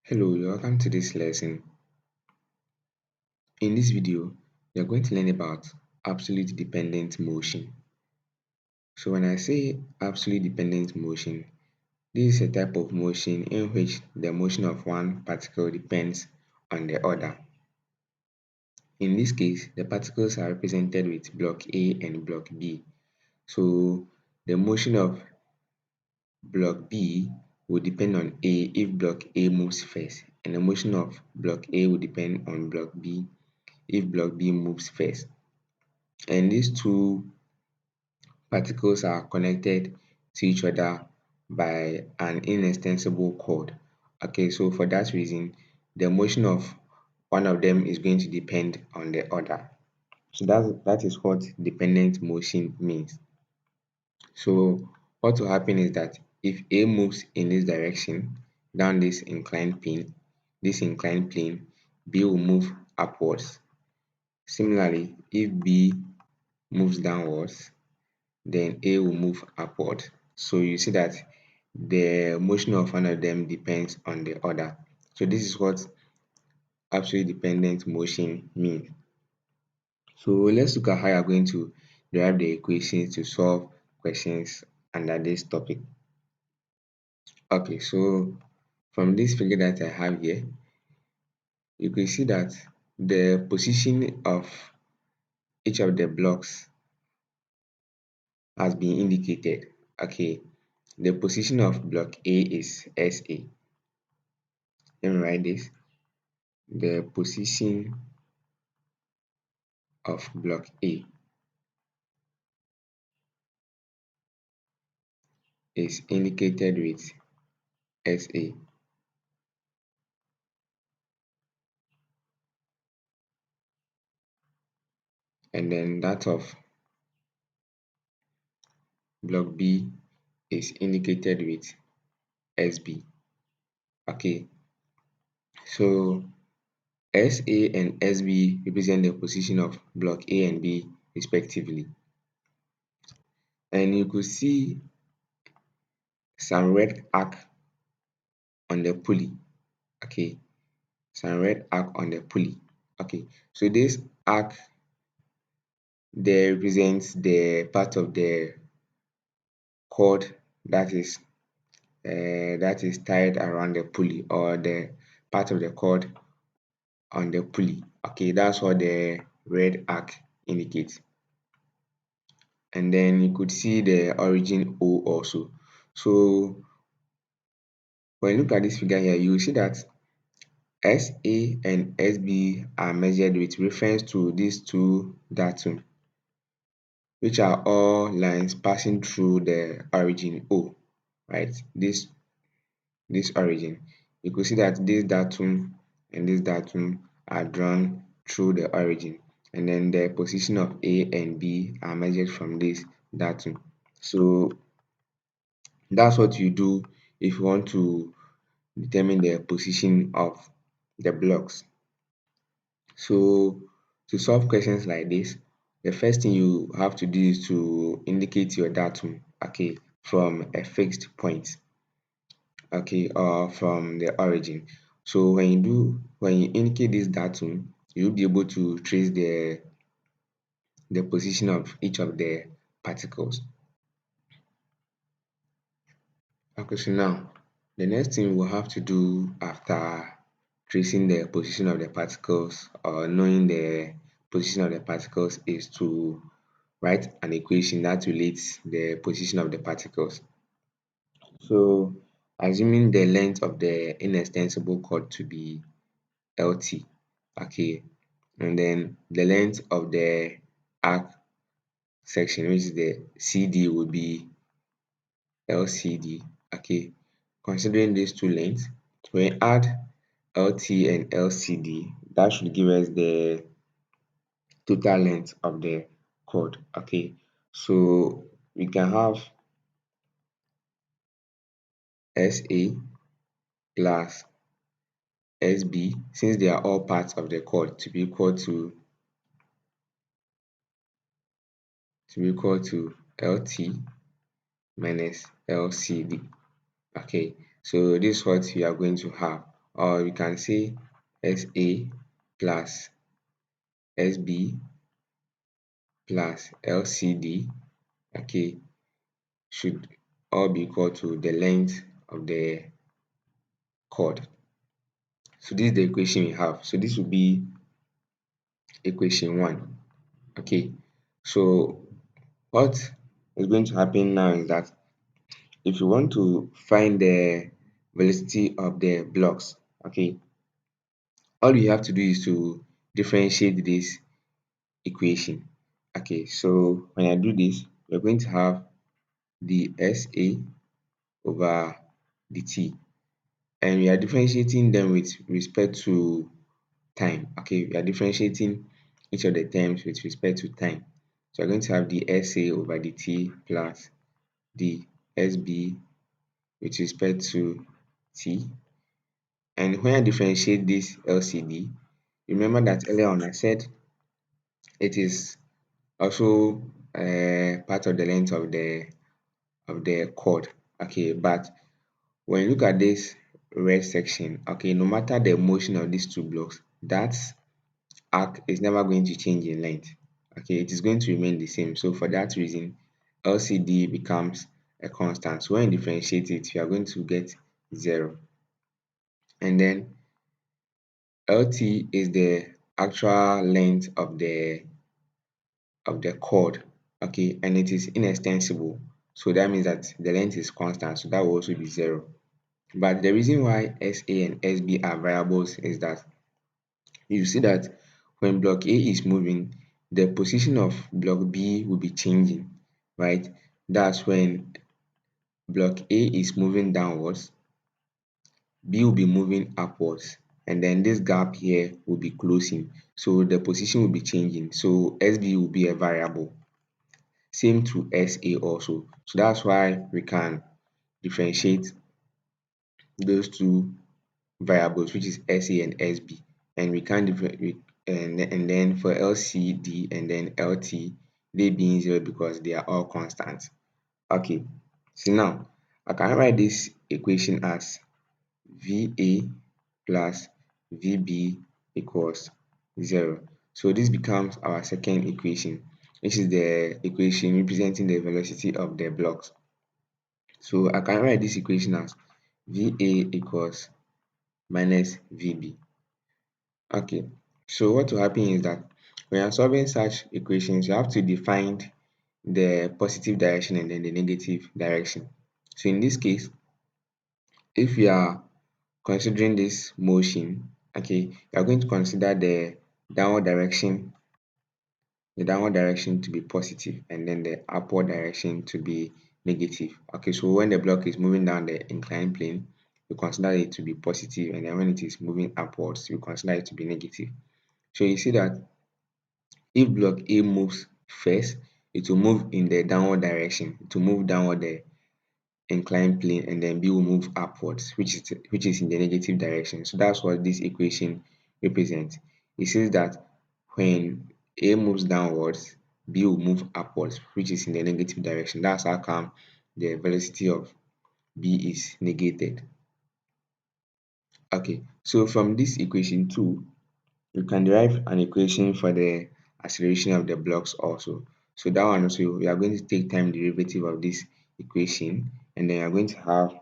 Hello, welcome to this lesson. In this video, we are going to learn about absolute dependent motion. So when I say absolute dependent motion, this is a type of motion in which the motion of one particle depends on the other. In this case, the particles are represented with block A and block B. So the motion of block B will depend on A if block A moves first, and the motion of block A will depend on block B if block B moves first. And these two particles are connected to each other by an inextensible cord. Okay, so for that reason, the motion of one of them is going to depend on the other. So that is what dependent motion means. So what will happen is that if A moves in this direction, down this inclined plane, B will move upwards. Similarly, if B moves downwards, then A will move upward. So you see that the motion of one of them depends on the other. So this is what absolute dependent motion means. So let's look at how you're going to derive the equations to solve questions under this topic. Okay, so from this figure that I have here, you can see that the position of each of the blocks has been indicated. Okay, the position of block A is SA. Let me write this. The position of block A is indicated with SA, and then that of block B is indicated with SB. Okay, so SA and SB represent the position of block A and B respectively. And you could see some red arc on the pulley. Okay, some red arc on the pulley. Okay, so this arc there represents the part of the cord that is tied around the pulley, or the part of the cord on the pulley. Okay, that's what the red arc indicates. And then you could see the origin O also. So when you look at this figure here, you will see that SA and SB are measured with reference to these two datum, which are all lines passing through the origin O, right? This origin. You could see that this datum and this datum are drawn through the origin, and then the position of A and B are measured from this datum. So that's what you do if you want to determine the position of the blocks. So to solve questions like this, the first thing you have to do is to indicate your datum, okay, from a fixed point, okay, or from the origin. So when you indicate this datum, you'll be able to trace the position of each of the particles. Okay, so now the next thing we'll have to do after tracing the position of the particles, or knowing the position of the particles, is to write an equation that relates the position of the particles. So assuming the length of the inextensible cord to be LT, okay, and then the length of the arc section, which is the CD, would be LCD. Okay, considering these two lengths, when we add LT and LCD, that should give us the total length of the cord. Okay, so we can have SA plus SB, since they are all parts of the cord, to be equal to LT minus LCD. Okay, so this is what we are going to have. or we can say SA plus SB plus LCD, okay, should all be equal to the length of the chord. So this is the equation we have. So this will be equation 1. Okay, so what is going to happen now is that if you want to find the velocity of the blocks, okay, all you have to do is to differentiate this equation. Okay, so when I do this, we're going to have the SA over the T, and we are differentiating them with respect to time. Okay, we are differentiating each of the terms with respect to time. So we're going to have the SA over the T plus the SB with respect to T. And when I differentiate this LCD, remember that earlier on I said it is also part of the length of the chord. Okay, but when you look at this red section, okay, no matter the motion of these two blocks, that arc is never going to change in length. Okay, it is going to remain the same. So for that reason, LCD becomes a constant. So when you differentiate it, you are going to get 0. And then LT is the actual length of the chord, okay, and it is inextensible. So that means that the length is constant. So that will also be 0. But the reason why SA and SB are variables is that you see that when block A is moving, the position of block B will be changing, right? That's when block A is moving downwards, B will be moving upwards, and then this gap here will be closing. So the position will be changing. So SB will be a variable. Same to SA also. So that's why we can differentiate those two variables, which is SA and SB, and we can and then for LCD and then LT, they being 0 because they are all constants. Okay, so now I can write this equation as VA plus VB equals 0. So this becomes our second equation, which is the equation representing the velocity of the blocks. So I can write this equation as VA equals minus VB. Okay, so what will happen is that when you're solving such equations, you have to define the positive direction and then the negative direction. So in this case, if we are considering this motion, okay, you are going to consider the downward direction to be positive and then the upward direction to be negative. Okay, so when the block is moving down the inclined plane, you consider it to be positive, and then when it is moving upwards, you consider it to be negative. So you see that if block A moves first, it will move in the downward direction, to move downward the inclined plane, and then B will move upwards, which is in the negative direction. So that's what this equation represents. It says that when A moves downwards, B will move upwards, which is in the negative direction. That's how come the velocity of B is negated. Okay, so from this equation 2, you can derive an equation for the acceleration of the blocks also. So that one also, we are going to take time derivative of this equation, and then we are going to have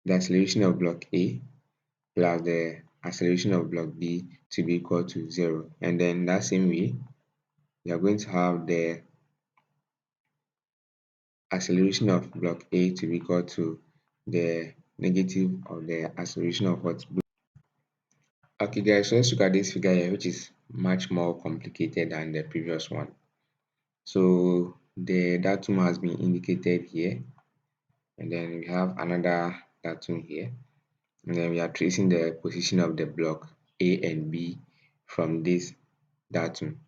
the acceleration of block A plus the acceleration of block B to be equal to 0. And then that same way, we are going to have the acceleration of block A to be equal to the negative of the acceleration of what? Okay guys, so let's look at this figure here, which is much more complicated than the previous one. So the datum has been indicated here, and then we have another datum here, and then we are tracing the position of the block A and B from this datum.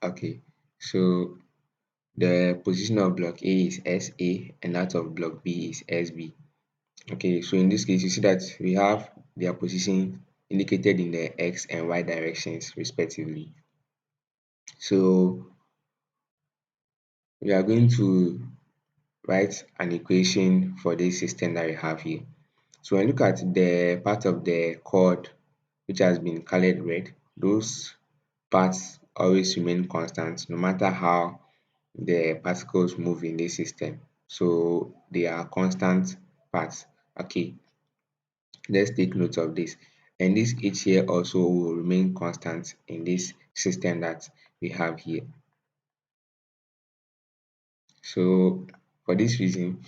Okay, so the position of block A is SA and that of block B is SB. Okay, so in this case, you see that we have their position indicated in the X and Y directions respectively. So we are going to write an equation for this system that we have here. So when you look at the part of the chord which has been colored red, those parts always remain constant no matter how the particles move in this system. So they are constant parts. Okay, let's take note of this. And this H here also will remain constant in this system that we have here. So for this reason,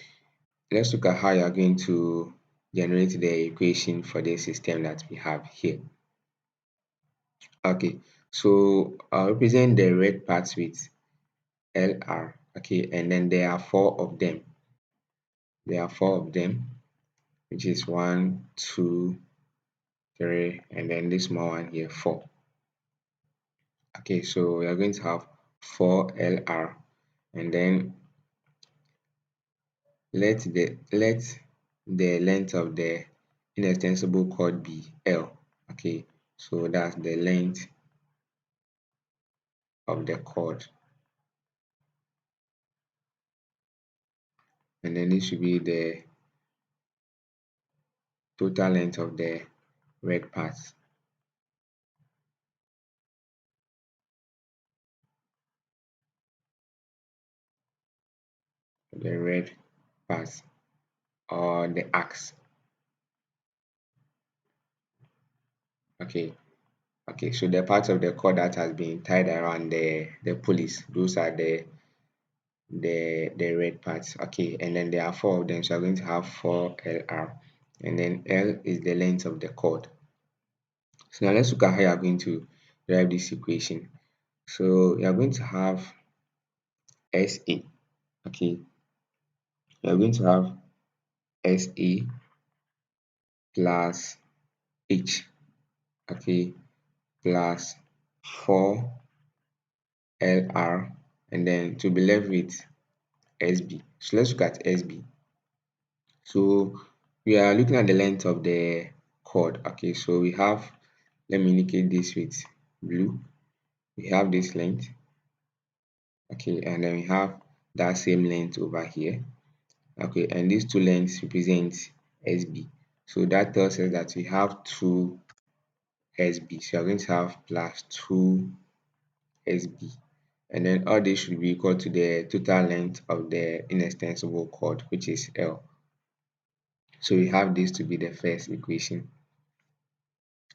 let's look at how you are going to generate the equation for the system that we have here. Okay, so I'll represent the red parts with LR. Okay, and then there are four of them. There are four of them, which is one, two, three, and then this small one here, four. Okay, so we are going to have four LR, and then let the length of the inextensible chord be L. Okay, so that's the length of the chord, and then this should be the total length of the red parts. The red parts or the arcs. Okay, okay. So the parts of the chord that has been tied around the pulleys, those are the red parts. Okay, and then there are four of them, so I'm going to have four LR, and then L is the length of the chord. So now let's look at how you are going to derive this equation. So you are going to have SA. Okay, you are going to have SA plus H. Okay, plus 4LR, and then to be left with SB. So let's look at SB. So we are looking at the length of the chord. Okay, so we have, let me indicate this with blue. We have this length. Okay, and then we have that same length over here. Okay, and these two lengths represent SB. So that tells us that we have two SB. So we are going to have plus 2 SB. And then all this should be equal to the total length of the inextensible chord, which is L. So we have this to be the first equation.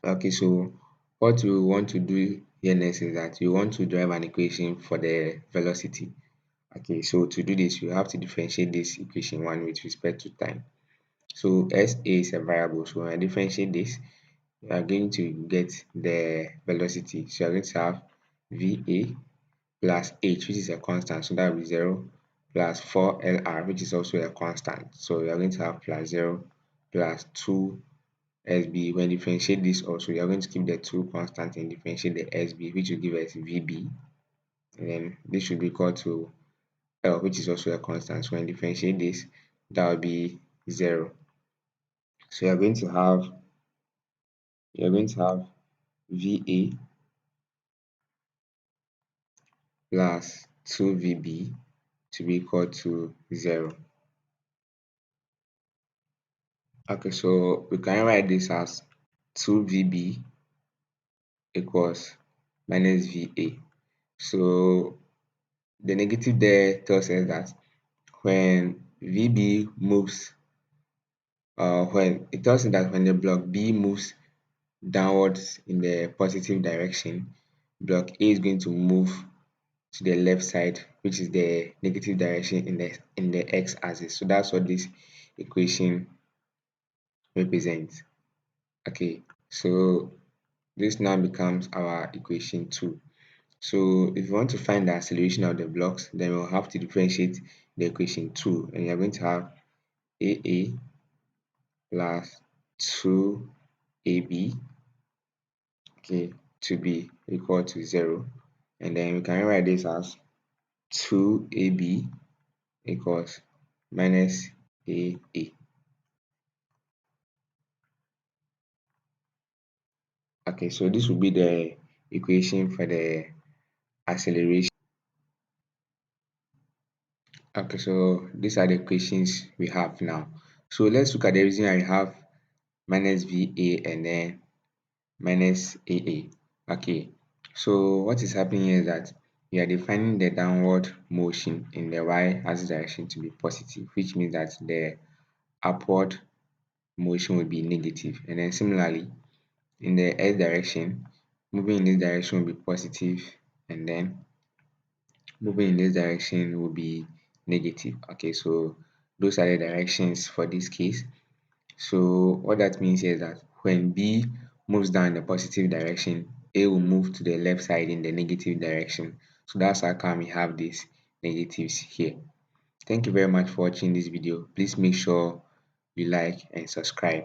Okay, so what we want to do here next is that we want to derive an equation for the velocity. Okay, so to do this, you have to differentiate this equation 1 with respect to time. So SA is a variable, so when I differentiate this, you are going to get the velocity. So you are going to have VA plus H, which is a constant, so that will be 0, plus 4LR, which is also a constant. So you are going to have plus 0 plus 2 SB. When differentiate this also, you are going to keep the 2 constant and differentiate the SB, which will give us VB. And then this should be equal to L, which is also a constant. So when differentiate this, that will be 0. So you're going to have VA plus 2VB to be equal to 0. Okay, so we can write this as 2VB equals minus VA. So the negative there tells us that when VB moves, when it tells us that when the block B moves downwards in the positive direction, block A is going to move to the left side, which is the negative direction in the x-axis. So that's what this equation represents. Okay, so this now becomes our equation 2. So if you want to find the acceleration of the blocks, then we'll have to differentiate the equation 2, and you're going to have AA plus 2AB, okay, to be equal to 0. And then we can write this as 2AB equals minus AA. Okay, so this will be the equation for the acceleration. Okay, so these are the equations we have now. So let's look at the reason I have minus VA, and then minus AA. Okay, so what is happening here is that we are defining the downward motion in the y-axis direction to be positive, which means that the upward motion will be negative. And then similarly, in the x direction, moving in this direction will be positive, and then moving in this direction will be negative. Okay, so those are the directions for this case. So what that means is that when B moves down in the positive direction, A will move to the left side in the negative direction. So that's how come we have these negatives here. Thank you very much for watching this video. Please make sure you like and subscribe.